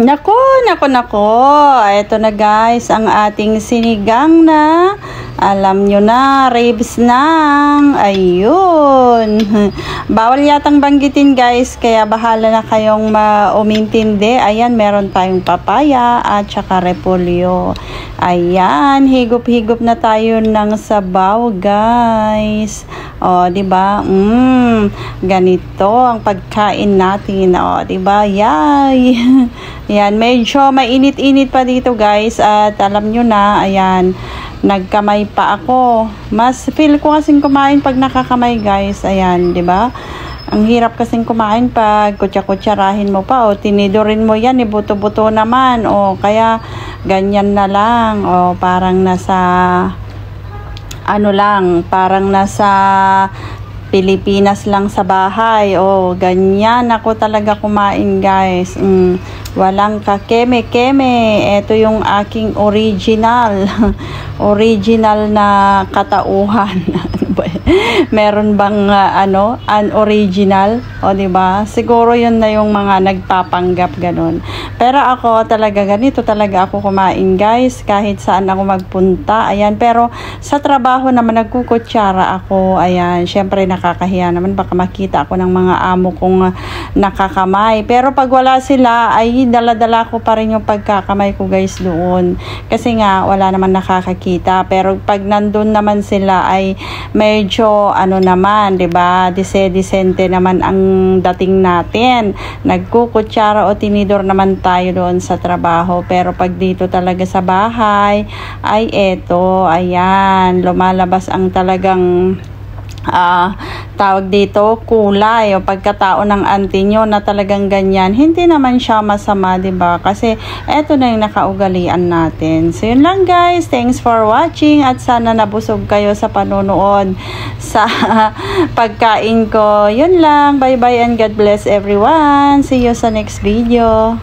Nako, nako, nako. Ito na guys, ang ating sinigang na, alam nyo na, ribs ng, ayun. Bawal yatang banggitin guys, kaya bahala na kayong umintindi. Ayan, meron tayong papaya at saka repolyo. Ayan, higop-higop na tayo ng sabaw guys. O, di ba? Ganito ang pagkain natin. O, di ba? Yay! Ayan, medyo mainit-init pa dito guys at alam nyo na, ayan, nagkamay pa ako. Mas feel ko kasing kumain pag nakakamay guys, ayan, di ba? Ang hirap kasing kumain pag kutsa-kutsarahin mo pa o tinidorin mo yan, buto-buto naman o kaya ganyan na lang o parang nasa ano lang, parang nasa Pilipinas lang sa bahay. O, ganyan ako talaga kumain guys. Walang kakeme-keme. Ito yung aking original. Original na katauhan. Meron bang unoriginal? O, diba? Siguro yun na yung mga nagpapanggap ganun. Pero ako talaga ganito talaga ako kumain guys. Kahit saan ako magpunta. Ayan. Pero sa trabaho naman nagkukutsara ako. Ayan. Syempre nakakahiya naman. Baka makita ako ng mga amo kong nakakamay. Pero pag wala sila ay dala-dala ko pa rin yung pagkakamay ko guys doon. Kasi nga wala naman nakakakita. Pero pag nandun naman sila ay medyo naman, 'di ba? Disente naman ang dating natin. Nagkukutsara o tinidor naman tayo doon sa trabaho. Pero pag dito talaga sa bahay ay eto, ayan, lumalabas ang talagang tawag dito, kulay o pagkatao ng auntie nyo na talagang ganyan. Hindi naman siya masama, 'di ba? Kasi eto na yung nakaugalian natin. So yun lang guys, thanks for watching at sana nabusog kayo sa panonood sa pagkain ko. Yun lang, bye bye and God bless everyone. See you sa next video.